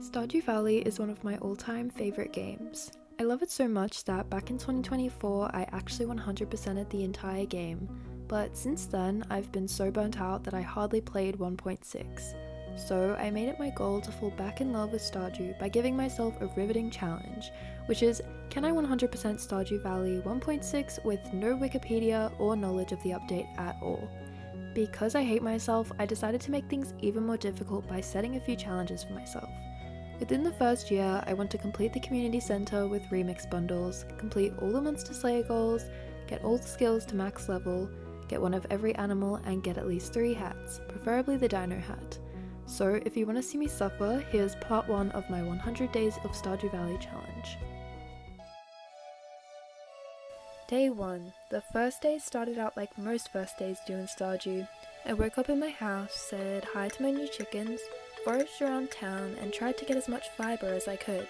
Stardew Valley is one of my all-time favourite games. I love it so much that back in 2024 I actually 100%ed the entire game, but since then I've been so burnt out that I hardly played 1.6. So I made it my goal to fall back in love with Stardew by giving myself a riveting challenge, which is, can I 100% Stardew Valley 1.6 with no Wikipedia or knowledge of the update at all? Because I hate myself, I decided to make things even more difficult by setting a few challenges for myself. Within the first year, I want to complete the community center with remix bundles, complete all the monster slayer goals, get all the skills to max level, get one of every animal and get at least 3 hats, preferably the dino hat. So if you want to see me suffer, here's part 1 of my 100 days of Stardew Valley challenge. Day 1. The first day started out like most first days do in Stardew. I woke up in my house, said hi to my new chickens, foraged around town and tried to get as much fiber as I could.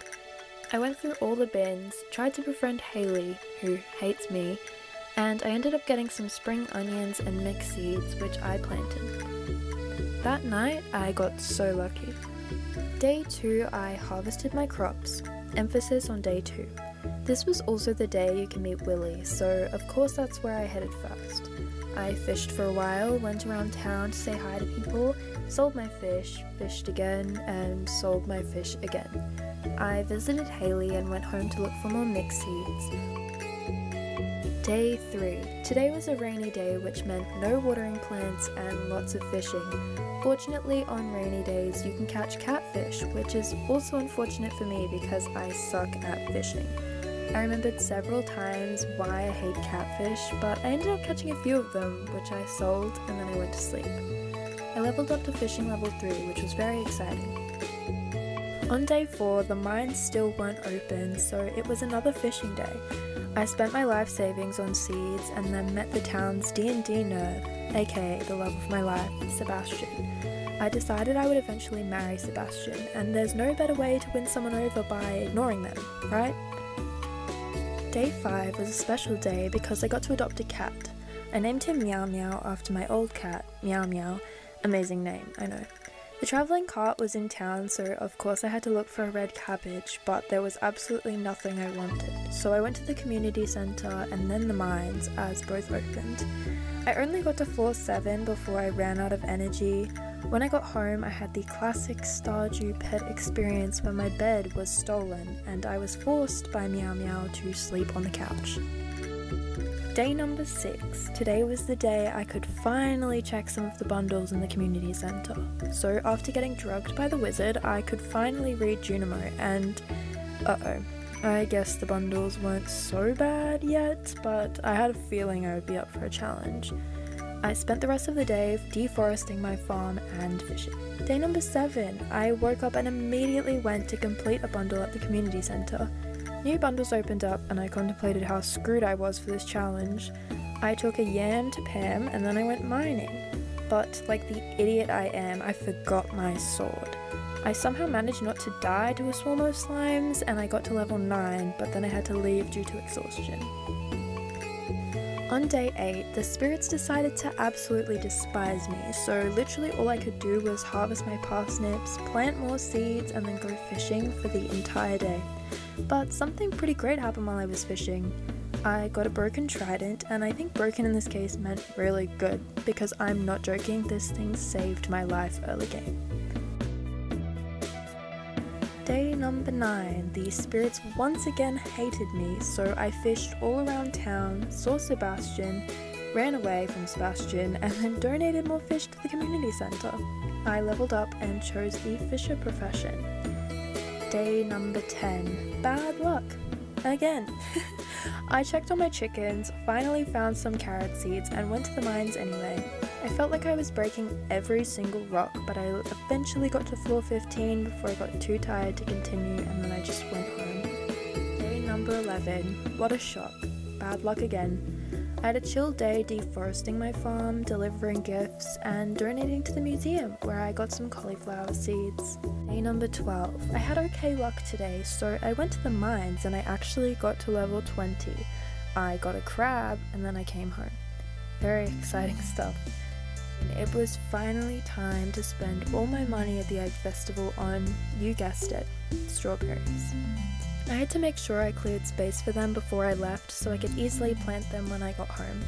I went through all the bins, tried to befriend Haley, who hates me, and I ended up getting some spring onions and mixed seeds, which I planted. That night, I got so lucky. Day 2, I harvested my crops, emphasis on day 2. This was also the day you can meet Willy, so of course that's where I headed first. I fished for a while, went around town to say hi to people, sold my fish, fished again, and sold my fish again. I visited Haley and went home to look for more mixed seeds. Day 3. Today was a rainy day, which meant no watering plants and lots of fishing. Fortunately, on rainy days you can catch catfish, which is also unfortunate for me because I suck at fishing. I remembered several times why I hate catfish, but I ended up catching a few of them, which I sold, and then I went to sleep. I leveled up to fishing level 3, which was very exciting. On day 4, the mines still weren't open, so it was another fishing day. I spent my life savings on seeds and then met the town's D&D nerd, aka the love of my life, Sebastian. I decided I would eventually marry Sebastian, and there's no better way to win someone over by ignoring them, right? Day 5 was a special day because I got to adopt a cat. I named him Meow Meow after my old cat, Meow Meow. Amazing name, I know. The travelling cart was in town, so of course I had to look for a red cabbage, but there was absolutely nothing I wanted. So I went to the community centre and then the mines, as both opened. I only got to floor 7 before I ran out of energy. When I got home, I had the classic Stardew pet experience where my bed was stolen and I was forced by Meow Meow to sleep on the couch. Day number 6. Today was the day I could finally check some of the bundles in the community centre. So after getting drugged by the wizard, I could finally read Junimo and I guess the bundles weren't so bad yet, but I had a feeling I would be up for a challenge. I spent the rest of the day deforesting my farm and fishing. Day number 7. I woke up and immediately went to complete a bundle at the community centre. New bundles opened up and I contemplated how screwed I was for this challenge. I took a yam to Pam and then I went mining. But like the idiot I am, I forgot my sword. I somehow managed not to die to a swarm of slimes and I got to level 9, but then I had to leave due to exhaustion. On day 8, the spirits decided to absolutely despise me, so literally all I could do was harvest my parsnips, plant more seeds, and then go fishing for the entire day. But something pretty great happened while I was fishing. I got a broken trident, and I think broken in this case meant really good, because I'm not joking, this thing saved my life early game. Day number 9, the spirits once again hated me, so I fished all around town, saw Sebastian, ran away from Sebastian, and then donated more fish to the community centre. I leveled up and chose the fisher profession. Day number 10, bad luck. Again. I checked on my chickens, finally found some carrot seeds, and went to the mines anyway. I felt like I was breaking every single rock, but I eventually got to floor 15 before I got too tired to continue, and then I just went home. Day number 11. What a shock. Bad luck again. I had a chill day deforesting my farm, delivering gifts, and donating to the museum, where I got some cauliflower seeds. Day number 12. I had okay luck today, so I went to the mines and I actually got to level 20. I got a crab, and then I came home. Very exciting stuff. it was finally time to spend all my money at the egg festival on, you guessed it, strawberries. I had to make sure I cleared space for them before I left so I could easily plant them when I got home.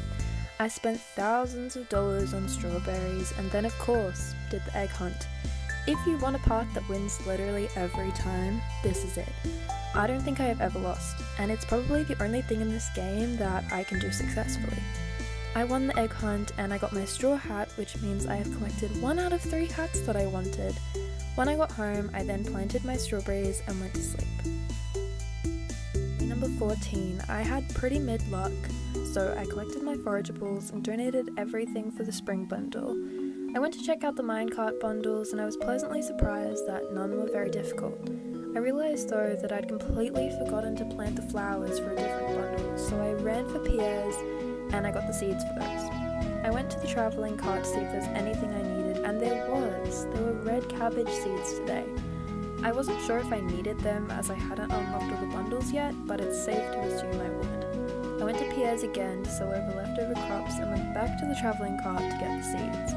I spent thousands of dollars on strawberries and then of course did the egg hunt. If you want a path that wins literally every time, this is it. I don't think I have ever lost, and it's probably the only thing in this game that I can do successfully. I won the egg hunt and I got my straw hat, which means I have collected 1 out of 3 hats that I wanted. When I got home, I then planted my strawberries and went to sleep. Number 14, I had pretty mid luck, so I collected my forageables and donated everything for the spring bundle. I went to check out the minecart bundles and I was pleasantly surprised that none were very difficult. I realised though that I'd completely forgotten to plant the flowers for a different bundle, so I ran for pears and I got the seeds for those. I went to the travelling cart to see if there's anything I needed, and there were red cabbage seeds today. I wasn't sure if I needed them as I hadn't unlocked all the bundles yet, but it's safe to assume I would. I went to Pierre's again to sell over leftover crops and went back to the travelling cart to get the seeds.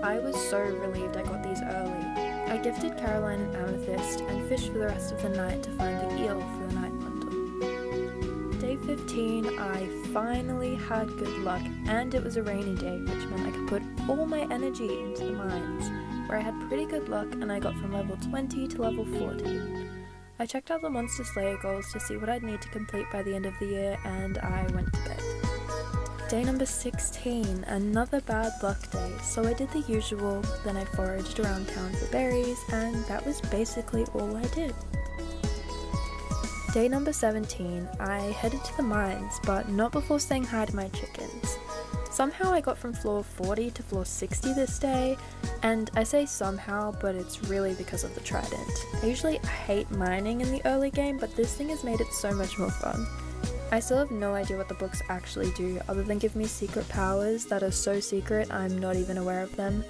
I was so relieved I got these early. I gifted Caroline an amethyst and fished for the rest of the night to find the eel for the night bundle. Day 15, I finally had good luck, and it was a rainy day, which meant I could put all my energy into the mines, where I had pretty good luck and I got from level 20 to level 40. I checked out the Monster Slayer goals to see what I'd need to complete by the end of the year, and I went to bed. Day number 16, another bad luck day, so I did the usual, then I foraged around town for berries, and that was basically all I did. Day number 17, I headed to the mines, but not before saying hi to my chickens. Somehow I got from floor 40 to floor 60 this day, and I say somehow, but it's really because of the trident. I usually hate mining in the early game, but this thing has made it so much more fun. I still have no idea what the books actually do, other than give me secret powers that are so secret I'm not even aware of them.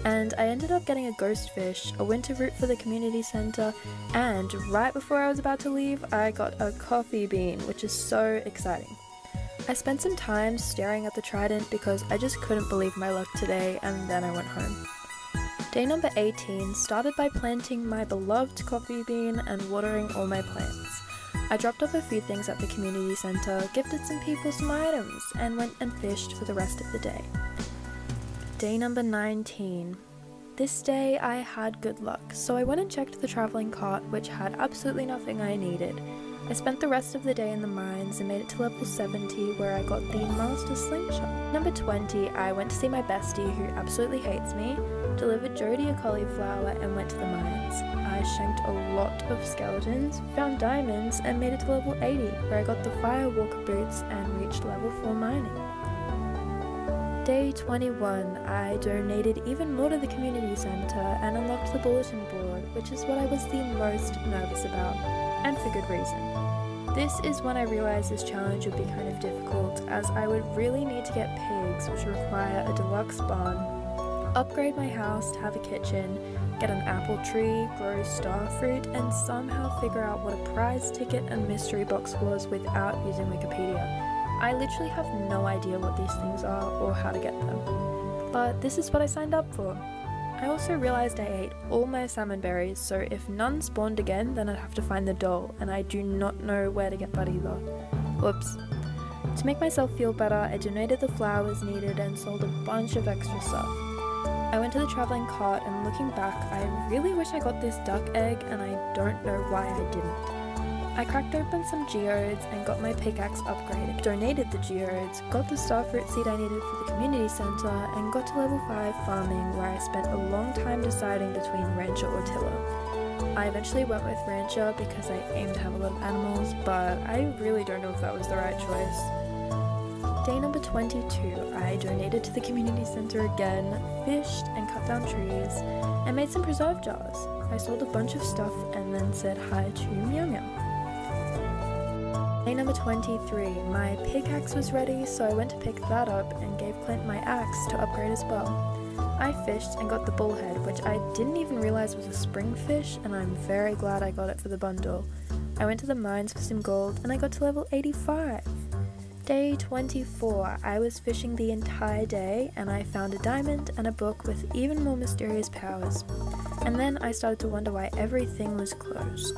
And I ended up getting a ghost fish, a winter root for the community center, and right before I was about to leave, I got a coffee bean, which is so exciting. I spent some time staring at the trident because I just couldn't believe my luck today, and then I went home. Day number 18 started by planting my beloved coffee bean and watering all my plants. I dropped off a few things at the community center, gifted some people some items, and went and fished for the rest of the day. Day number 19. This day I had good luck, so I went and checked the travelling cart, which had absolutely nothing I needed. I spent the rest of the day in the mines and made it to level 70, where I got the Master Slingshot. Number 20, I went to see my bestie, who absolutely hates me, delivered Jodie a cauliflower, and went to the mines. I shanked a lot of skeletons, found diamonds, and made it to level 80, where I got the Firewalker boots and reached level 4 mining. Day 21, I donated even more to the community center and unlocked the bulletin board, which is what I was the most nervous about, and for good reason. This is when I realized this challenge would be kind of difficult, as I would really need to get pigs, which require a deluxe barn, upgrade my house to have a kitchen, get an apple tree, grow starfruit, and somehow figure out what a prize ticket and mystery box was without using Wikipedia. I literally have no idea what these things are or how to get them. But this is what I signed up for. I also realized I ate all my salmon berries, so if none spawned again, then I'd have to find the doll, and I do not know where to get that either. Oops. To make myself feel better, I donated the flowers needed and sold a bunch of extra stuff. I went to the travelling cart, and looking back, I really wish I got this duck egg, and I don't know why I didn't. I cracked open some geodes and got my pickaxe upgraded, donated the geodes, got the starfruit seed I needed for the community center, and got to level 5 farming, where I spent a long time deciding between Rancher or Tiller. I eventually went with Rancher because I aimed to have a lot of animals, but I really don't know if that was the right choice. Day number 22, I donated to the community center again, fished and cut down trees, and made some preserve jars. I sold a bunch of stuff and then said hi to Meow Meow. Day number 23, my pickaxe was ready, so I went to pick that up and gave Clint my axe to upgrade as well. I fished and got the bullhead, which I didn't even realize was a spring fish, and I'm very glad I got it for the bundle. I went to the mines for some gold and I got to level 85. Day 24, I was fishing the entire day and I found a diamond and a book with even more mysterious powers. And then I started to wonder why everything was closed.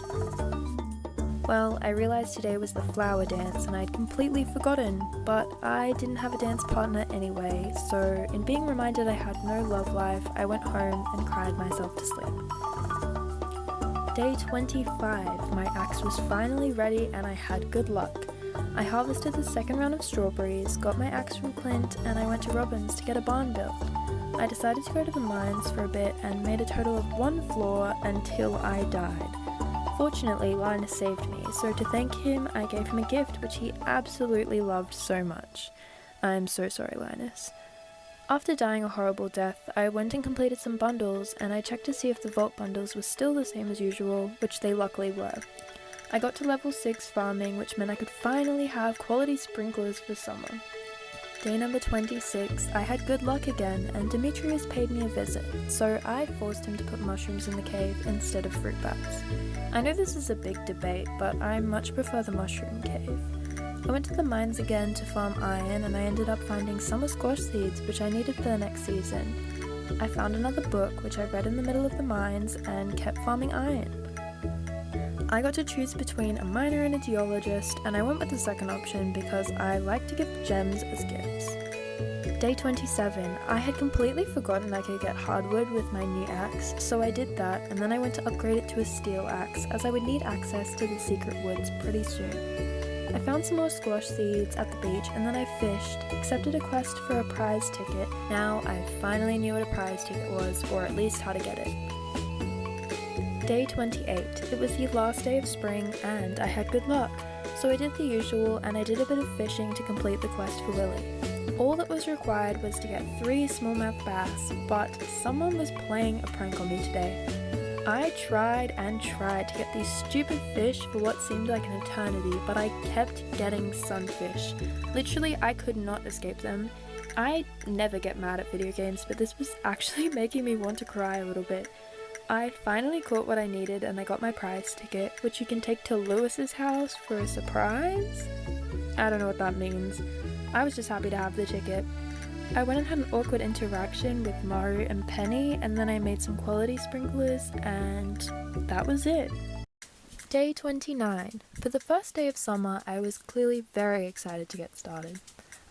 Well, I realized today was the flower dance and I'd completely forgotten, but I didn't have a dance partner anyway, so in being reminded I had no love life, I went home and cried myself to sleep. Day 25, my axe was finally ready and I had good luck. I harvested the second round of strawberries, got my axe from Clint, and I went to Robin's to get a barn built. I decided to go to the mines for a bit and made a total of 1 floor until I died. Fortunately, Linus saved me, so to thank him, I gave him a gift which he absolutely loved so much. I'm so sorry, Linus. After dying a horrible death, I went and completed some bundles, and I checked to see if the vault bundles were still the same as usual, which they luckily were. I got to level 6 farming, which meant I could finally have quality sprinklers for summer. Day number 26, I had good luck again, and Demetrius paid me a visit, so I forced him to put mushrooms in the cave instead of fruit bats. I know this is a big debate, but I much prefer the mushroom cave. I went to the mines again to farm iron, and I ended up finding summer squash seeds, which I needed for the next season. I found another book, which I read in the middle of the mines, and kept farming iron. I got to choose between a miner and a geologist, and I went with the second option because I like to give gems as gifts. Day 27, I had completely forgotten I could get hardwood with my new axe, so I did that, and then I went to upgrade it to a steel axe, as I would need access to the secret woods pretty soon. I found some more squash seeds at the beach, and then I fished, accepted a quest for a prize ticket. Now I finally knew what a prize ticket was, or at least how to get it. Day 28. It was the last day of spring and I had good luck, so I did the usual and I did a bit of fishing to complete the quest for Willy. All that was required was to get 3 smallmouth bass, but someone was playing a prank on me today. I tried and tried to get these stupid fish for what seemed like an eternity, but I kept getting sunfish. Literally, I could not escape them. I never get mad at video games, but this was actually making me want to cry a little bit. I finally caught what I needed and I got my prize ticket, which you can take to Lewis's house for a surprise? I don't know what that means. I was just happy to have the ticket. I went and had an awkward interaction with Maru and Penny, and then I made some quality sprinklers, and that was it. Day 29. For the first day of summer, I was clearly very excited to get started.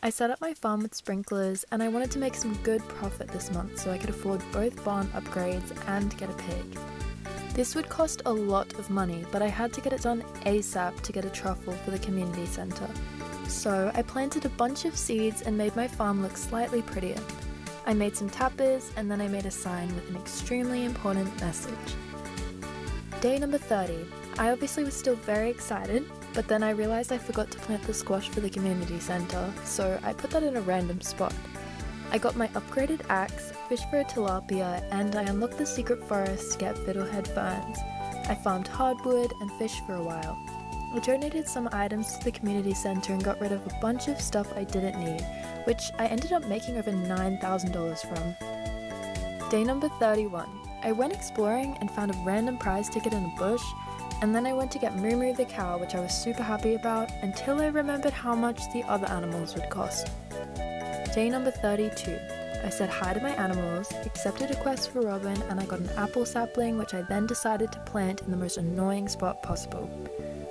I set up my farm with sprinklers, and I wanted to make some good profit this month so I could afford both barn upgrades and get a pig. This would cost a lot of money, but I had to get it done ASAP to get a truffle for the community centre. So I planted a bunch of seeds and made my farm look slightly prettier. I made some tappers, and then I made a sign with an extremely important message. Day number 30. I obviously was still very excited, but then I realised I forgot to plant the squash for the community centre, so I put that in a random spot. I got my upgraded axe, fished for a tilapia, and I unlocked the secret forest to get fiddlehead ferns. I farmed hardwood and fished for a while. I donated some items to the community centre and got rid of a bunch of stuff I didn't need, which I ended up making over $9,000 from. Day number 31. I went exploring and found a random prize ticket in a bush, and then I went to get Moo Moo the cow, which I was super happy about, until I remembered how much the other animals would cost. Day number 32. I said hi to my animals, accepted a quest for Robin, and I got an apple sapling, which I then decided to plant in the most annoying spot possible.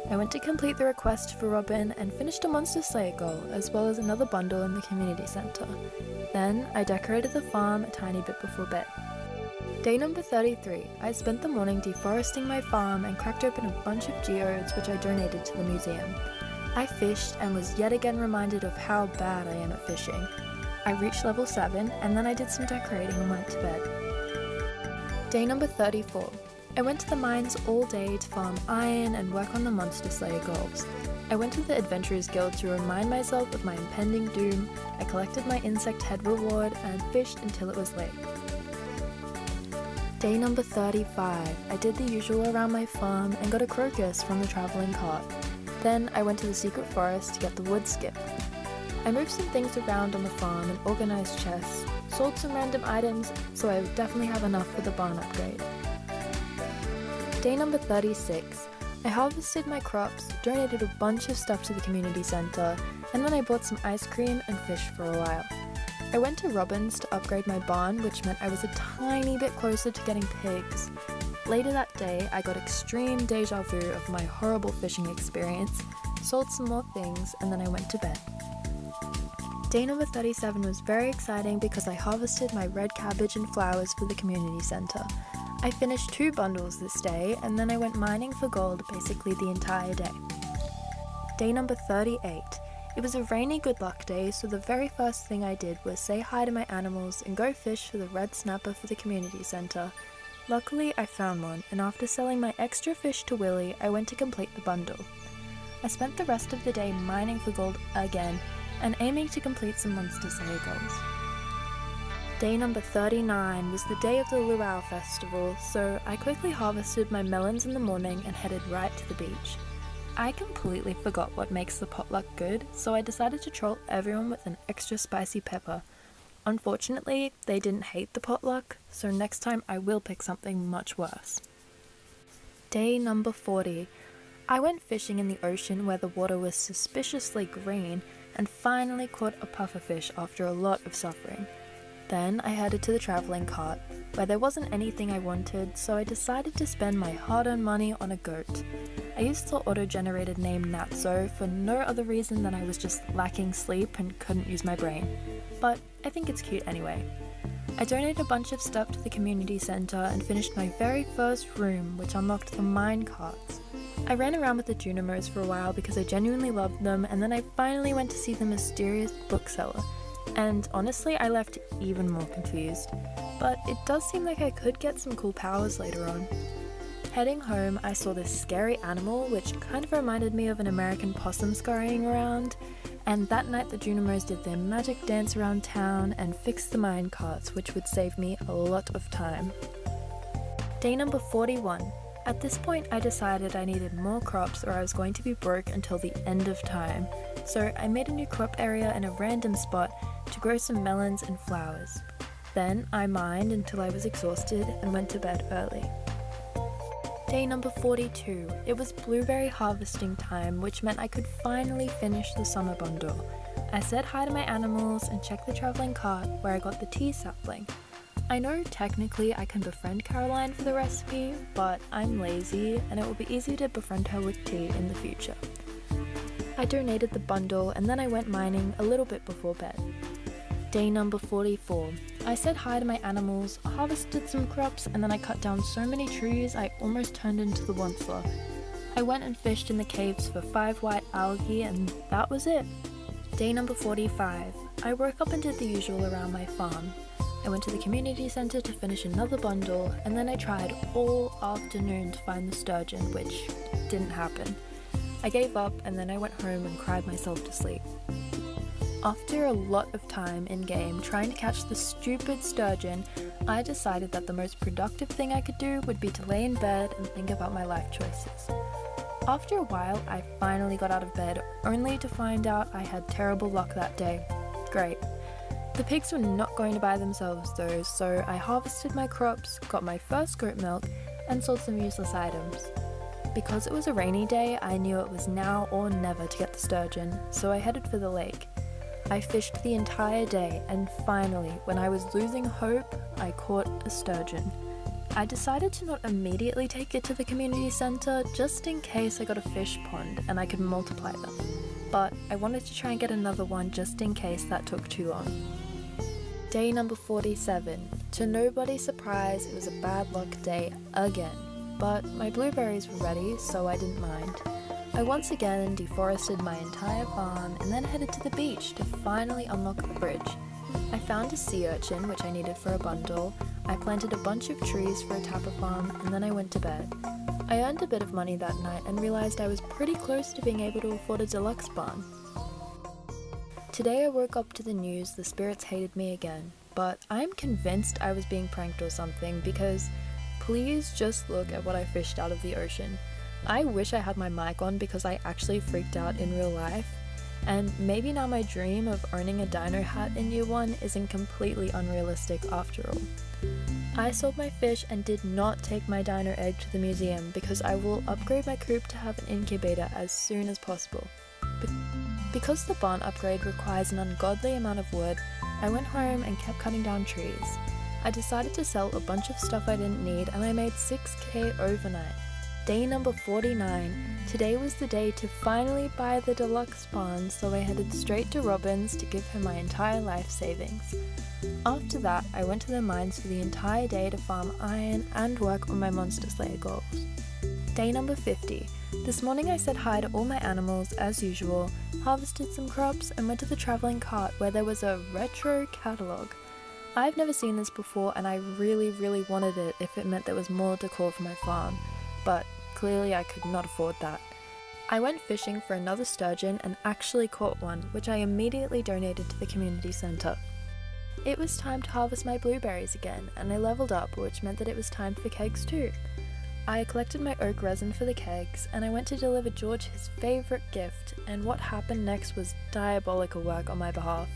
I went to complete the request for Robin and finished a Monster Slayer goal, as well as another bundle in the community centre. Then, I decorated the farm a tiny bit before bed. Day number 33. I spent the morning deforesting my farm and cracked open a bunch of geodes which I donated to the museum. I fished and was yet again reminded of how bad I am at fishing. I reached level 7 and then I did some decorating and went to bed. Day number 34. I went to the mines all day to farm iron and work on the Monster Slayer goals. I went to the Adventurers Guild to remind myself of my impending doom, I collected my insect head reward and fished until it was late. Day number 35. I did the usual around my farm and got a crocus from the travelling cart. Then I went to the secret forest to get the wood skip. I moved some things around on the farm and organised chests, sold some random items, so I would definitely have enough for the barn upgrade. Day number 36. I harvested my crops, donated a bunch of stuff to the community centre, and then I bought some ice cream and fished for a while. I went to Robin's to upgrade my barn, which meant I was a tiny bit closer to getting pigs. Later that day, I got extreme deja vu of my horrible fishing experience, sold some more things, and then I went to bed. Day number 37 was very exciting because I harvested my red cabbage and flowers for the community centre. I finished 2 bundles this day, and then I went mining for gold basically the entire day. Day number 38. It was a rainy good luck day, so the very first thing I did was say hi to my animals and go fish for the red snapper for the community centre. Luckily, I found one, and after selling my extra fish to Willie, I went to complete the bundle. I spent the rest of the day mining for gold again, and aiming to complete some monster slay goals. Day number 39 was the day of the Luau festival, so I quickly harvested my melons in the morning and headed right to the beach. I completely forgot what makes the potluck good, so I decided to troll everyone with an extra spicy pepper. Unfortunately, they didn't hate the potluck, so next time I will pick something much worse. Day number 40. I went fishing in the ocean where the water was suspiciously green and finally caught a pufferfish after a lot of suffering. Then I headed to the travelling cart, where there wasn't anything I wanted, so I decided to spend my hard-earned money on a goat. I used the auto-generated name Natso for no other reason than I was just lacking sleep and couldn't use my brain, but I think it's cute anyway. I donated a bunch of stuff to the community centre and finished my very first room, which unlocked the mine carts. I ran around with the Junimos for a while because I genuinely loved them, and then I finally went to see the mysterious bookseller. And honestly, I left even more confused. But it does seem like I could get some cool powers later on. Heading home, I saw this scary animal, which kind of reminded me of an American possum scurrying around. And that night the Junimos did their magic dance around town and fixed the mine carts, which would save me a lot of time. Day number 41. At this point, I decided I needed more crops or I was going to be broke until the end of time. So I made a new crop area in a random spot to grow some melons and flowers. Then I mined until I was exhausted and went to bed early. Day number 42. It was blueberry harvesting time, which meant I could finally finish the summer bundle. I said hi to my animals and checked the travelling cart where I got the tea sapling. I know technically I can befriend Caroline for the recipe, but I'm lazy and it will be easier to befriend her with tea in the future. I donated the bundle and then I went mining a little bit before bed. Day number 44. I said hi to my animals, harvested some crops, and then I cut down so many trees I almost turned into the Onceler. I went and fished in the caves for 5 white algae and that was it. Day number 45. I woke up and did the usual around my farm. I went to the community centre to finish another bundle, and then I tried all afternoon to find the sturgeon, which didn't happen. I gave up and then I went home and cried myself to sleep. After a lot of time in-game trying to catch the stupid sturgeon, I decided that the most productive thing I could do would be to lay in bed and think about my life choices. After a while, I finally got out of bed, only to find out I had terrible luck that day. Great. The pigs were not going to buy themselves though, so I harvested my crops, got my first goat milk, and sold some useless items. Because it was a rainy day, I knew it was now or never to get the sturgeon, so I headed for the lake. I fished the entire day, and finally, when I was losing hope, I caught a sturgeon. I decided to not immediately take it to the community centre, just in case I got a fish pond and I could multiply them. But I wanted to try and get another one just in case that took too long. Day number 47. To nobody's surprise, it was a bad luck day again. But my blueberries were ready, so I didn't mind. I once again deforested my entire farm and then headed to the beach to finally unlock the bridge. I found a sea urchin, which I needed for a bundle. I planted a bunch of trees for a tapir farm, and then I went to bed. I earned a bit of money that night and realized I was pretty close to being able to afford a deluxe barn. Today I woke up to the news the spirits hated me again, but I'm convinced I was being pranked or something because please just look at what I fished out of the ocean. I wish I had my mic on because I actually freaked out in real life, and maybe now my dream of owning a dino hat in year 1 isn't completely unrealistic after all. I sold my fish and did not take my dino egg to the museum because I will upgrade my coop to have an incubator as soon as possible. Because the barn upgrade requires an ungodly amount of wood, I went home and kept cutting down trees. I decided to sell a bunch of stuff I didn't need and I made 6k overnight. Day number 49. Today was the day to finally buy the deluxe barn, so I headed straight to Robin's to give her my entire life savings. After that, I went to the mines for the entire day to farm iron and work on my Monster Slayer goals. Day number 50. This morning I said hi to all my animals as usual, harvested some crops and went to the travelling cart where there was a retro catalogue. I've never seen this before and I really wanted it if it meant there was more decor for my farm, but clearly I could not afford that. I went fishing for another sturgeon and actually caught one, which I immediately donated to the community centre. It was time to harvest my blueberries again, and I leveled up, which meant that it was time for kegs too. I collected my oak resin for the kegs, and I went to deliver George his favourite gift, and what happened next was diabolical work on my behalf.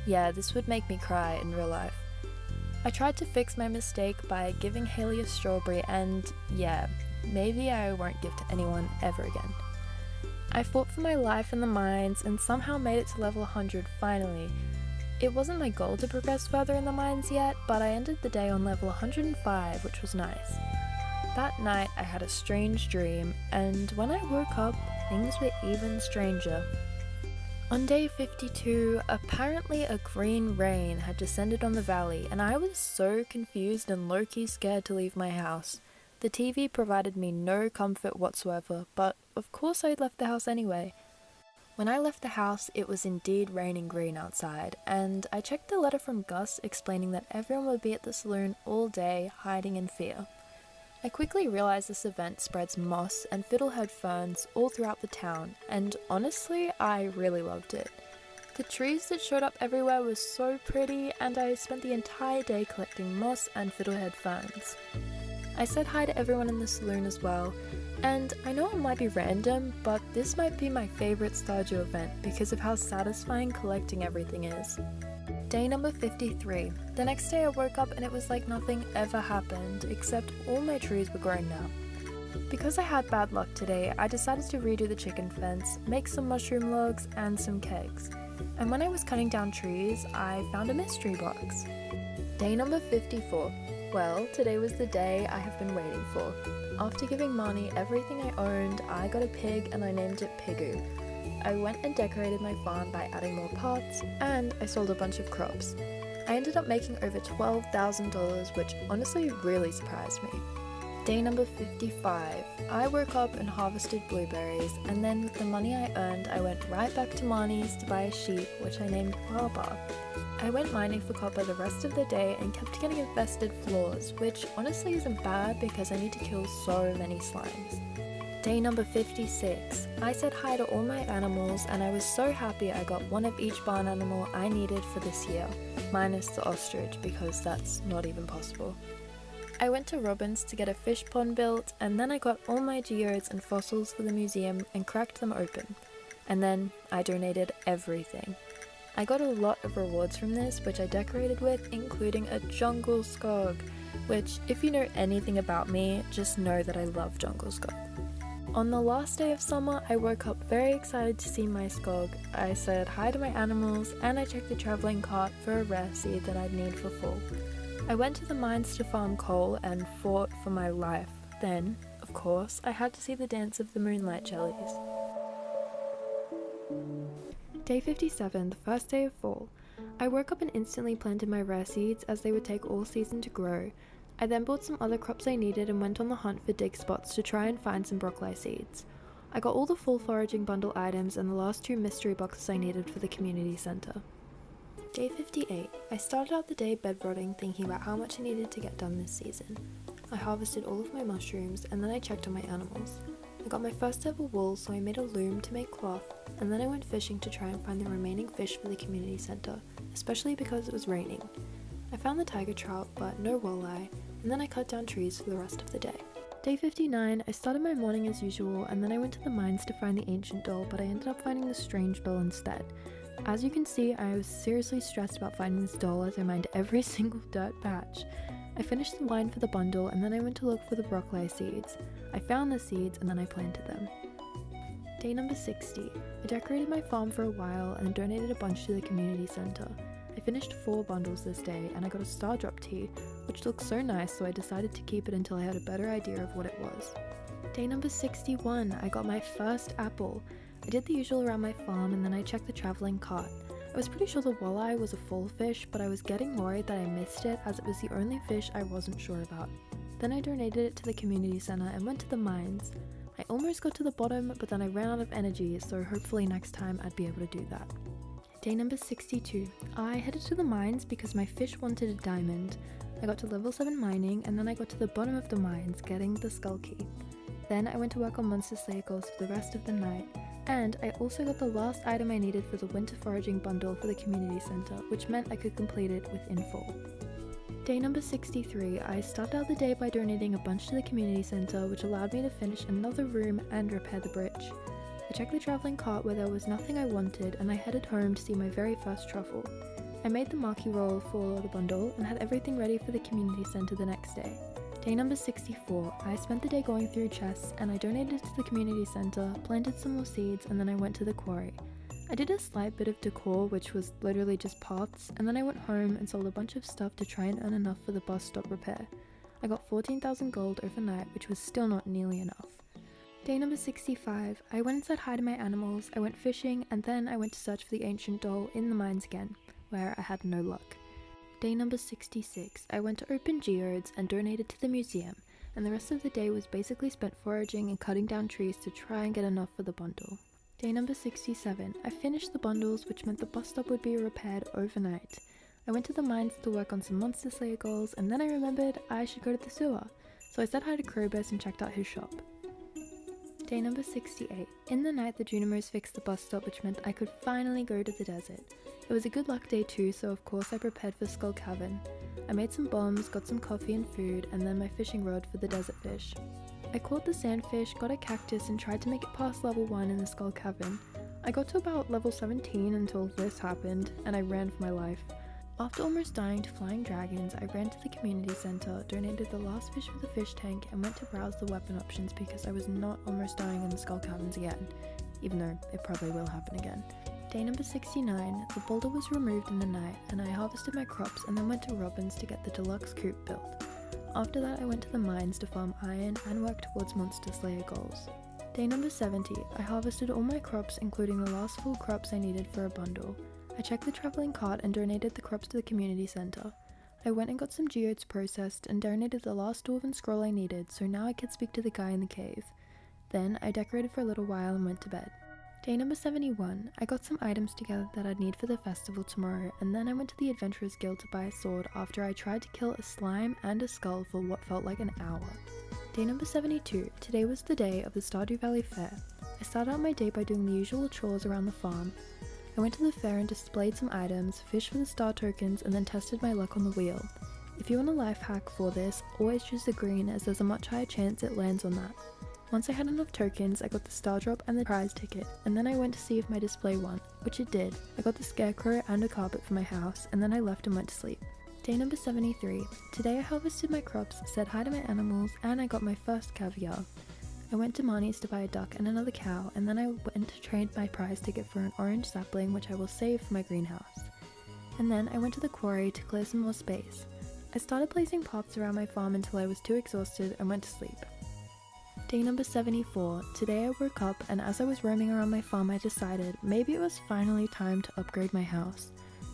Yeah, this would make me cry in real life. I tried to fix my mistake by giving Haley a strawberry, and yeah, maybe I won't give to anyone ever again. I fought for my life in the mines and somehow made it to level 100 finally. It wasn't my goal to progress further in the mines yet, but I ended the day on level 105, which was nice. That night I had a strange dream, and when I woke up, things were even stranger. On day 52, apparently a green rain had descended on the valley, and I was so confused and low-key scared to leave my house. The TV provided me no comfort whatsoever, but of course I'd left the house anyway. When I left the house, it was indeed raining green outside, and I checked the letter from Gus explaining that everyone would be at the saloon all day, hiding in fear. I quickly realised this event spreads moss and fiddlehead ferns all throughout the town, and honestly, I really loved it. The trees that showed up everywhere were so pretty, and I spent the entire day collecting moss and fiddlehead ferns. I said hi to everyone in the saloon as well, and I know it might be random, but this might be my favourite Stardew event because of how satisfying collecting everything is. Day number 53. The next day I woke up and it was like nothing ever happened, except all my trees were grown now. Because I had bad luck today, I decided to redo the chicken fence, make some mushroom logs and some kegs. And when I was cutting down trees, I found a mystery box. Day number 54. Well, today was the day I have been waiting for. After giving Marnie everything I owned, I got a pig and I named it Pigu. I went and decorated my farm by adding more pots, and I sold a bunch of crops. I ended up making over $12,000, which honestly really surprised me. Day number 55. I woke up and harvested blueberries, and then with the money I earned, I went right back to Marnie's to buy a sheep, which I named Baba. I went mining for copper the rest of the day and kept getting infested floors, which honestly isn't bad because I need to kill so many slimes. Day number 56. I said hi to all my animals and I was so happy I got one of each barn animal I needed for this year, minus the ostrich because that's not even possible. I went to Robin's to get a fish pond built, and then I got all my geodes and fossils for the museum and cracked them open. And then I donated everything. I got a lot of rewards from this, which I decorated with, including a jungle skog, which if you know anything about me, just know that I love jungle skog. On the last day of summer, I woke up very excited to see my skog. I said hi to my animals, and I checked the travelling cart for a rare seed that I'd need for fall. I went to the mines to farm coal and fought for my life. Then, of course, I had to see the dance of the moonlight jellies. Day 57, the first day of fall. I woke up and instantly planted my rare seeds as they would take all season to grow. I then bought some other crops I needed and went on the hunt for dig spots to try and find some broccoli seeds. I got all the full foraging bundle items and the last 2 mystery boxes I needed for the community centre. Day 58. I started out the day bedrotting, thinking about how much I needed to get done this season. I harvested all of my mushrooms and then I checked on my animals. I got my first ever wool, so I made a loom to make cloth, and then I went fishing to try and find the remaining fish for the community centre, especially because it was raining. I found the tiger trout, but no walleye, and then I cut down trees for the rest of the day. Day 59, I started my morning as usual, and then I went to the mines to find the ancient doll, but I ended up finding the strange doll instead. As you can see, I was seriously stressed about finding this doll as I mined every single dirt patch. I finished the wine for the bundle and then I went to look for the broccoli seeds. I found the seeds and then I planted them. Day number 60. I decorated my farm for a while and donated a bunch to the community centre. I finished 4 bundles this day and I got a Stardew tea, which looked so nice, so I decided to keep it until I had a better idea of what it was. Day number 61. I got my first apple. I did the usual around my farm and then I checked the travelling cart. I was pretty sure the walleye was a full fish, but I was getting worried that I missed it as it was the only fish I wasn't sure about. Then I donated it to the community centre and went to the mines. I almost got to the bottom, but then I ran out of energy, so hopefully next time I'd be able to do that. Day number 62. I headed to the mines because my fish wanted a diamond. I got to level 7 mining and then I got to the bottom of the mines getting the skull key. Then I went to work on monster slayer goals for the rest of the night. And I also got the last item I needed for the winter foraging bundle for the community centre, which meant I could complete it within full. Day number 63, I started out the day by donating a bunch to the community centre, which allowed me to finish another room and repair the bridge. I checked the travelling cart where there was nothing I wanted and I headed home to see my very first truffle. I made the marquee roll for the bundle and had everything ready for the community centre the next day. Day number 64, I spent the day going through chests and I donated to the community centre, planted some more seeds and then I went to the quarry. I did a slight bit of decor, which was literally just paths, and then I went home and sold a bunch of stuff to try and earn enough for the bus stop repair. I got 14,000 gold overnight, which was still not nearly enough. Day number 65, I went and said hi to my animals, I went fishing and then I went to search for the ancient doll in the mines again, where I had no luck. Day number 66, I went to open geodes and donated to the museum, and the rest of the day was basically spent foraging and cutting down trees to try and get enough for the bundle. Day number 67, I finished the bundles, which meant the bus stop would be repaired overnight. I went to the mines to work on some monster slayer goals, and then I remembered I should go to the sewer, so I said hi to Krobus and checked out his shop. Day number 68, in the night the Junimos fixed the bus stop, which meant I could finally go to the desert. It was a good luck day too, so of course I prepared for Skull Cavern. I made some bombs, got some coffee and food, and then my fishing rod for the desert fish. I caught the sandfish, got a cactus and tried to make it past level 1 in the Skull Cavern. I got to about level 17 until this happened, and I ran for my life. After almost dying to flying dragons, I ran to the community centre, donated the last fish for the fish tank, and went to browse the weapon options because I was not almost dying in the Skull Caverns again, even though it probably will happen again. Day number 69, the boulder was removed in the night, and I harvested my crops and then went to Robin's to get the deluxe coop built. After that I went to the mines to farm iron and work towards monster slayer goals. Day number 70, I harvested all my crops including the last full crops I needed for a bundle. I checked the travelling cart and donated the crops to the community centre. I went and got some geodes processed and donated the last dwarven scroll I needed, so now I could speak to the guy in the cave. Then I decorated for a little while and went to bed. Day number 71, I got some items together that I'd need for the festival tomorrow, and then I went to the Adventurers Guild to buy a sword after I tried to kill a slime and a skull for what felt like an hour. Day number 72, today was the day of the Stardew Valley Fair. I started out my day by doing the usual chores around the farm. I went to the fair and displayed some items, fished for the star tokens, and then tested my luck on the wheel. If you want a life hack for this, always choose the green as there's a much higher chance it lands on that. Once I had enough tokens, I got the star drop and the prize ticket, and then I went to see if my display won, which it did. I got the scarecrow and a carpet for my house, and then I left and went to sleep. Day number 73. Today I harvested my crops, said hi to my animals, and I got my first caviar. I went to Marnie's to buy a duck and another cow, and then I went to trade my prize ticket for an orange sapling which I will save for my greenhouse. And then I went to the quarry to clear some more space. I started placing paths around my farm until I was too exhausted and went to sleep. Day number 74. Today I woke up and as I was roaming around my farm I decided maybe it was finally time to upgrade my house.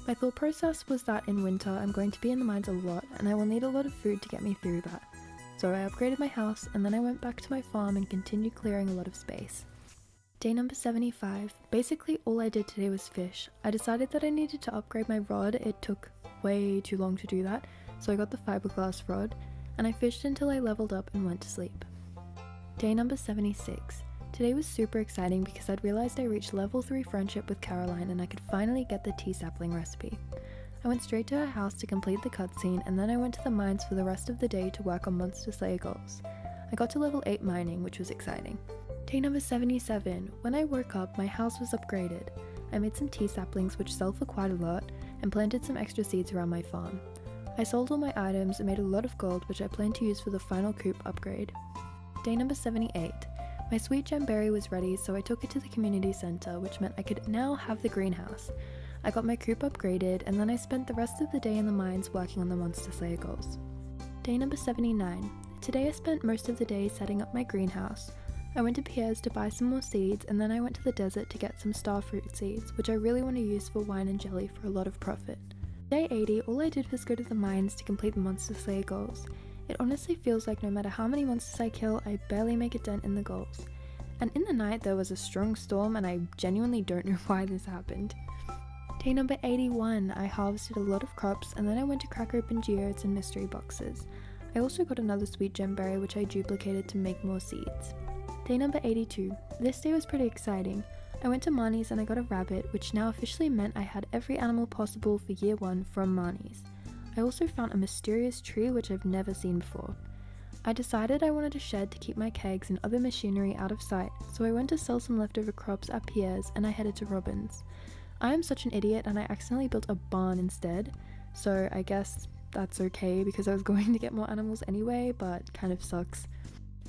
My thought process was that in winter I'm going to be in the mines a lot and I will need a lot of food to get me through that. So I upgraded my house and then I went back to my farm and continued clearing a lot of space. Day number 75. Basically all I did today was fish. I decided that I needed to upgrade my rod. It took way too long to do that, so I got the fiberglass rod and I fished until I leveled up and went to sleep. Day number 76. Today was super exciting because I'd realized I reached level 3 friendship with Caroline and I could finally get the tea sapling recipe. I went straight to her house to complete the cutscene and then I went to the mines for the rest of the day to work on monster slayer goals. I got to level 8 mining, which was exciting. Day number 77. When I woke up, my house was upgraded. I made some tea saplings which sell for quite a lot, and planted some extra seeds around my farm. I sold all my items and made a lot of gold which I plan to use for the final coop upgrade. Day number 78. My sweet gem berry was ready, so I took it to the community centre, which meant I could now have the greenhouse. I got my coop upgraded, and then I spent the rest of the day in the mines working on the Monster Slayer goals. Day number 79. Today I spent most of the day setting up my greenhouse. I went to Pierre's to buy some more seeds, and then I went to the desert to get some starfruit seeds, which I really want to use for wine and jelly for a lot of profit. Day 80, all I did was go to the mines to complete the Monster Slayer goals. It honestly feels like no matter how many monsters I kill, I barely make a dent in the goals. And in the night there was a strong storm, and I genuinely don't know why this happened. Day number 81, I harvested a lot of crops, and then I went to crack open geodes and mystery boxes. I also got another sweet gem berry which I duplicated to make more seeds. Day number 82. This day was pretty exciting. I went to Marnie's and I got a rabbit, which now officially meant I had every animal possible for year 1 from Marnie's. I also found a mysterious tree which I've never seen before. I decided I wanted a shed to keep my kegs and other machinery out of sight, so I went to sell some leftover crops at Pierre's and I headed to Robin's. I am such an idiot and I accidentally built a barn instead, so I guess that's okay because I was going to get more animals anyway, but kind of sucks.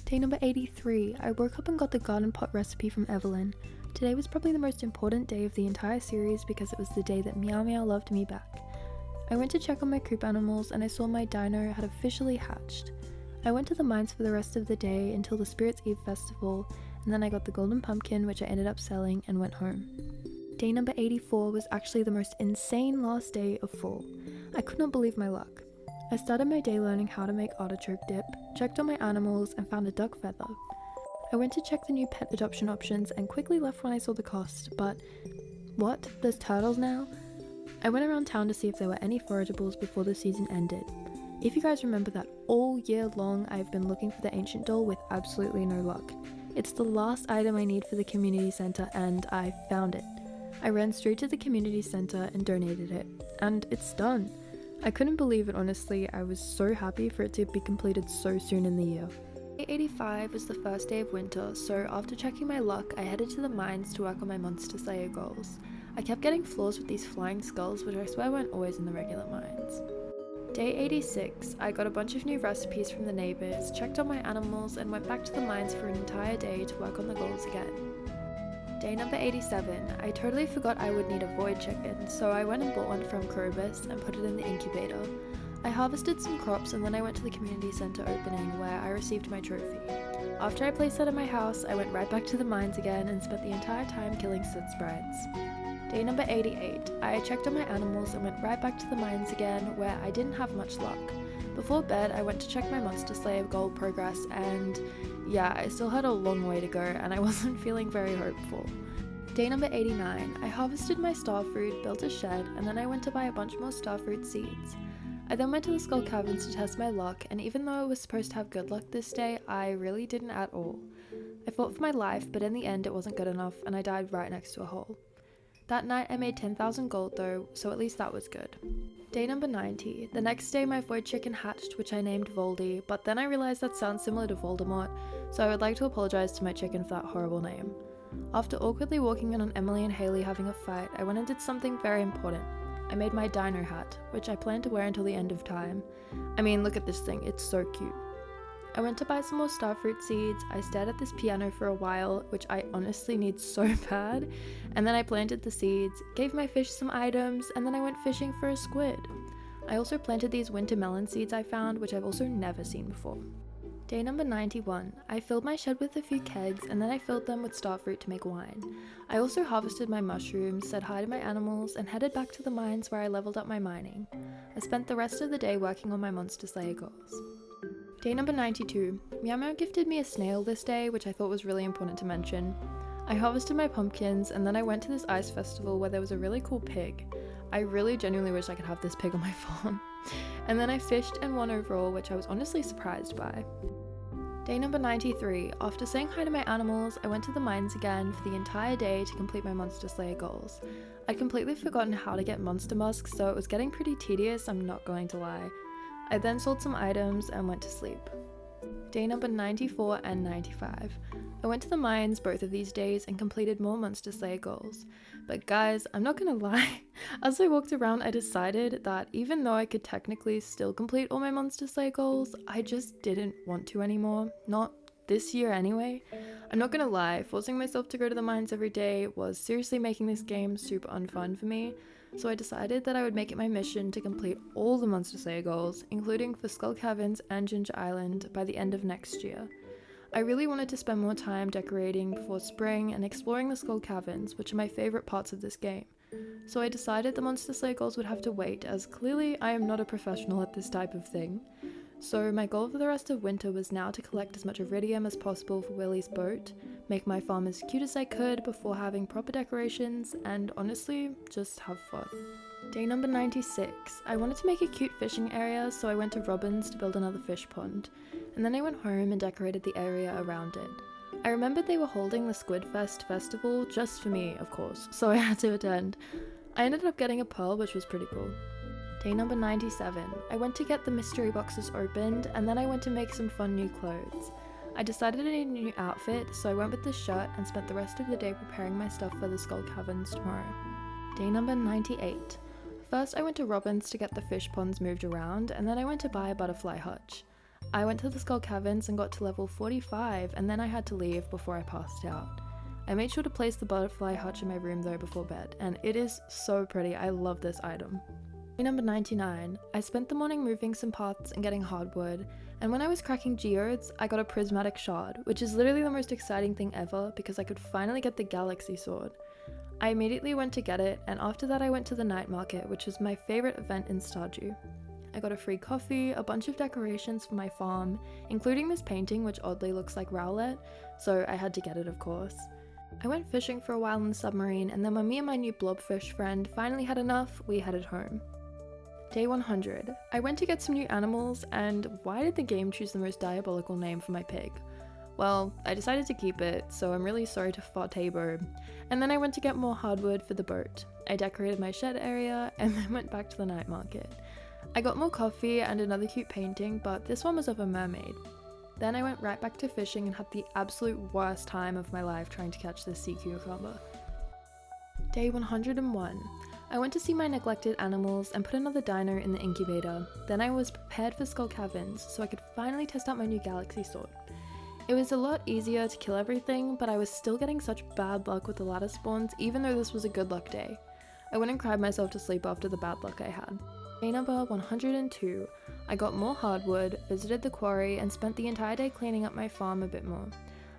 Day number 83, I woke up and got the garden pot recipe from Evelyn. Today was probably the most important day of the entire series because it was the day that Meow Meow loved me back. I went to check on my coop animals and I saw my dino had officially hatched. I went to the mines for the rest of the day until the Spirits Eve festival, and then I got the golden pumpkin which I ended up selling and went home. Day number 84 was actually the most insane last day of fall. I could not believe my luck. I started my day learning how to make artichoke dip, checked on my animals, and found a duck feather. I went to check the new pet adoption options and quickly left when I saw the cost, but what? There's turtles now? I went around town to see if there were any forageables before the season ended. If you guys remember that all year long I've been looking for the ancient doll with absolutely no luck. It's the last item I need for the community center and I found it. I ran straight to the community center and donated it, and it's done. I couldn't believe it, honestly. I was so happy for it to be completed so soon in the year. Day 85 was the first day of winter, so after checking my luck, I headed to the mines to work on my Monster Slayer goals. I kept getting flaws with these flying skulls, which I swear weren't always in the regular mines. Day 86, I got a bunch of new recipes from the neighbours, checked on my animals, and went back to the mines for an entire day to work on the goals again. Day number 87, I totally forgot I would need a void chicken, so I went and bought one from Krobus and put it in the incubator. I harvested some crops and then I went to the community centre opening where I received my trophy. After I placed that in my house, I went right back to the mines again and spent the entire time killing Sid sprites. Day number 88, I checked on my animals and went right back to the mines again where I didn't have much luck. Before bed, I went to check my Monster Slayer goal progress and yeah, I still had a long way to go and I wasn't feeling very hopeful. Day number 89, I harvested my starfruit, built a shed, and then I went to buy a bunch more starfruit seeds. I then went to the Skull Caverns to test my luck, and even though I was supposed to have good luck this day, I really didn't at all. I fought for my life, but in the end it wasn't good enough and I died right next to a hole. That night I made 10,000 gold though, so at least that was good. Day number 90. The next day my void chicken hatched, which I named Voldy, but then I realized that sounds similar to Voldemort, so I would like to apologize to my chicken for that horrible name. After awkwardly walking in on Emily and Haley having a fight, I went and did something very important. I made my dino hat, which I plan to wear until the end of time. I mean, look at this thing, it's so cute. I went to buy some more starfruit seeds, I stared at this piano for a while, which I honestly need so bad, and then I planted the seeds, gave my fish some items, and then I went fishing for a squid. I also planted these winter melon seeds I found, which I've also never seen before. Day number 91. I filled my shed with a few kegs, and then I filled them with starfruit to make wine. I also harvested my mushrooms, said hi to my animals, and headed back to the mines where I leveled up my mining. I spent the rest of the day working on my Monster Slayer goals. Day number 92. Meow Meow gifted me a snail this day, which I thought was really important to mention. I harvested my pumpkins, and then I went to this ice festival where there was a really cool pig. I really genuinely wish I could have this pig on my farm. And then I fished and won overall, which I was honestly surprised by. Day number 93. After saying hi to my animals, I went to the mines again for the entire day to complete my Monster Slayer goals. I'd completely forgotten how to get monster musks, so it was getting pretty tedious, I'm not going to lie. I then sold some items and went to sleep. Day number 94 and 95. I went to the mines both of these days and completed more Monster Slayer goals. But guys, I'm not gonna lie, as I walked around I decided that even though I could technically still complete all my Monster Slayer goals, I just didn't want to anymore. Not this year anyway. I'm not gonna lie, forcing myself to go to the mines every day was seriously making this game super unfun for me, so I decided that I would make it my mission to complete all the Monster Slayer goals, including for Skull Caverns and Ginger Island, by the end of next year. I really wanted to spend more time decorating before spring and exploring the Skull Caverns, which are my favourite parts of this game. So I decided the Monster Slayer goals would have to wait, as clearly I am not a professional at this type of thing. So my goal for the rest of winter was now to collect as much iridium as possible for Willie's boat, make my farm as cute as I could before having proper decorations, and honestly, just have fun. Day number 96. I wanted to make a cute fishing area, so I went to Robin's to build another fish pond, and then I went home and decorated the area around it. I remembered they were holding the Squid Fest festival, just for me, of course, so I had to attend. I ended up getting a pearl, which was pretty cool. Day number 97. I went to get the mystery boxes opened, and then I went to make some fun new clothes. I decided I needed a new outfit, so I went with this shirt and spent the rest of the day preparing my stuff for the Skull Caverns tomorrow. Day number 98. First I went to Robin's to get the fish ponds moved around, and then I went to buy a butterfly hutch. I went to the Skull Caverns and got to level 45, and then I had to leave before I passed out. I made sure to place the butterfly hutch in my room though before bed, and it is so pretty. I love this item. Day number 99. I spent the morning moving some paths and getting hardwood, and when I was cracking geodes, I got a prismatic shard, which is literally the most exciting thing ever because I could finally get the galaxy sword. I immediately went to get it, and after that I went to the night market, which was my favourite event in Stardew. I got a free coffee, a bunch of decorations for my farm, including this painting which oddly looks like Rowlett, so I had to get it of course. I went fishing for a while in the submarine, and then when me and my new blobfish friend finally had enough, we headed home. Day 100. I went to get some new animals, and why did the game choose the most diabolical name for my pig? Well, I decided to keep it, so I'm really sorry to Fartabo. And then I went to get more hardwood for the boat. I decorated my shed area, and then went back to the night market. I got more coffee and another cute painting, but this one was of a mermaid. Then I went right back to fishing and had the absolute worst time of my life trying to catch this sea cucumber. Day 101. I went to see my neglected animals and put another dino in the incubator. Then I was prepared for Skull Caverns, so I could finally test out my new galaxy sword. It was a lot easier to kill everything, but I was still getting such bad luck with the ladder spawns, even though this was a good luck day. I went and cried myself to sleep after the bad luck I had. Day number 102. I got more hardwood, visited the quarry, and spent the entire day cleaning up my farm a bit more.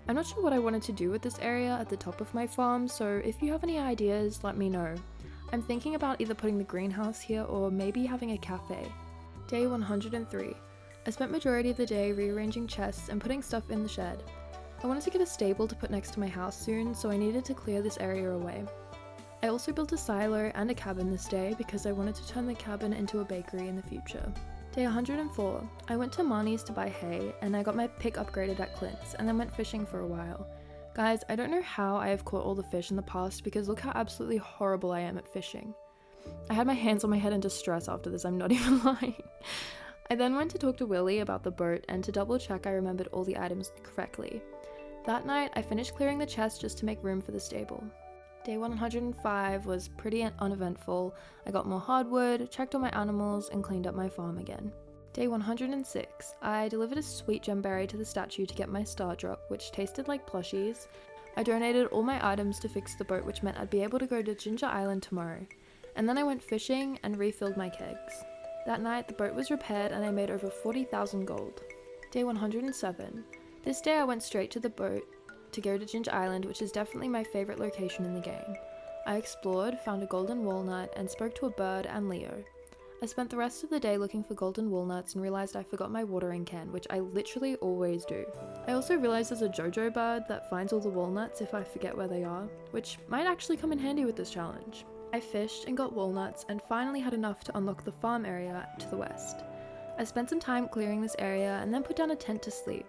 I'm not sure what I wanted to do with this area at the top of my farm, so if you have any ideas, let me know. I'm thinking about either putting the greenhouse here or maybe having a cafe. Day 103. I spent majority of the day rearranging chests and putting stuff in the shed. I wanted to get a stable to put next to my house soon, so I needed to clear this area away. I also built a silo and a cabin this day because I wanted to turn the cabin into a bakery in the future. Day 104. I went to Marnie's to buy hay, and I got my pick upgraded at Clint's, and then went fishing for a while. Guys, I don't know how I have caught all the fish in the past because look how absolutely horrible I am at fishing. I had my hands on my head in distress after this, I'm not even lying. I then went to talk to Willie about the boat and to double check I remembered all the items correctly. That night, I finished clearing the chest just to make room for the stable. Day 105 was pretty uneventful. I got more hardwood, checked on my animals, and cleaned up my farm again. Day 106. I delivered a sweet gemberry to the statue to get my star drop, which tasted like plushies. I donated all my items to fix the boat, which meant I'd be able to go to Ginger Island tomorrow. And then I went fishing and refilled my kegs. That night, the boat was repaired and I made over 40,000 gold. Day 107. This day I went straight to the boat to go to Ginger Island, which is definitely my favourite location in the game. I explored, found a golden walnut, and spoke to a bird and Leo. I spent the rest of the day looking for golden walnuts and realised I forgot my watering can, which I literally always do. I also realised there's a JoJo bird that finds all the walnuts if I forget where they are, which might actually come in handy with this challenge. I fished and got walnuts and finally had enough to unlock the farm area to the west. I spent some time clearing this area and then put down a tent to sleep.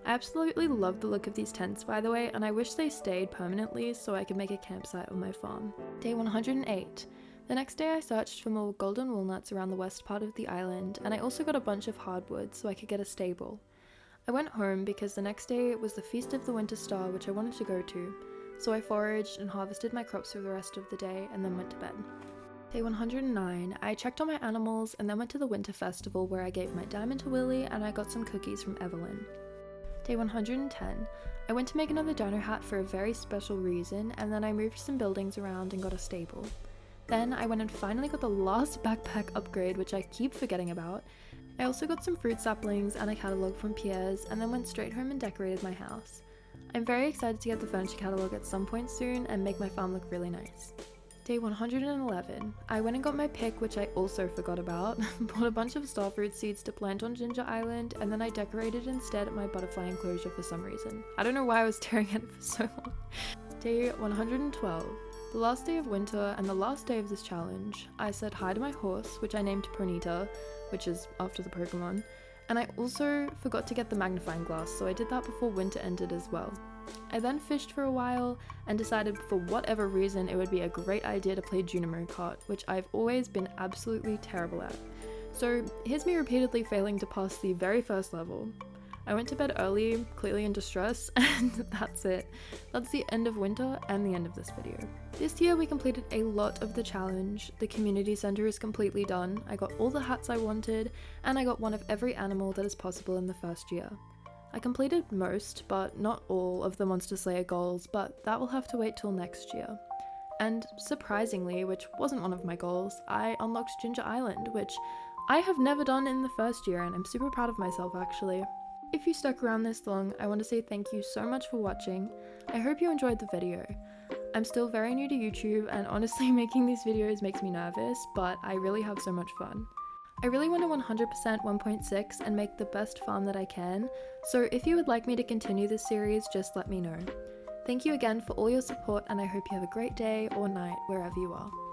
I absolutely love the look of these tents, by the way, and I wish they stayed permanently so I could make a campsite on my farm. Day 108. The next day I searched for more golden walnuts around the west part of the island, and I also got a bunch of hardwood so I could get a stable. I went home because the next day was the Feast of the Winter Star, which I wanted to go to, so I foraged and harvested my crops for the rest of the day and then went to bed. Day 109, I checked on my animals and then went to the Winter Festival where I gave my diamond to Willy and I got some cookies from Evelyn. Day 110, I went to make another dino hat for a very special reason, and then I moved some buildings around and got a stable. Then I went and finally got the last backpack upgrade, which I keep forgetting about. I also got some fruit saplings and a catalogue from Pierre's, and then went straight home and decorated my house. I'm very excited to get the furniture catalogue at some point soon and make my farm look really nice. Day 111, I went and got my pick, which I also forgot about, bought a bunch of starfruit seeds to plant on Ginger Island, and then I decorated instead my butterfly enclosure for some reason. I don't know why I was staring at it for so long. Day 112, the last day of winter and the last day of this challenge, I said hi to my horse, which I named Ponyta, which is after the Pokemon, and I also forgot to get the magnifying glass, so I did that before winter ended as well. I then fished for a while and decided for whatever reason it would be a great idea to play Junimo Kart, which I've always been absolutely terrible at. So here's me repeatedly failing to pass the very first level. I went to bed early, clearly in distress, and that's it. That's the end of winter and the end of this video. This year we completed a lot of the challenge. The community center is completely done, I got all the hats I wanted, and I got one of every animal that is possible in the first year. I completed most, but not all, of the Monster Slayer goals, but that will have to wait till next year. And surprisingly, which wasn't one of my goals, I unlocked Ginger Island, which I have never done in the first year, and I'm super proud of myself actually. If you stuck around this long, I want to say thank you so much for watching. I hope you enjoyed the video. I'm still very new to YouTube, and honestly making these videos makes me nervous, but I really have so much fun. I really want to 100% 1.6 and make the best farm that I can, so if you would like me to continue this series, just let me know. Thank you again for all your support, and I hope you have a great day or night wherever you are.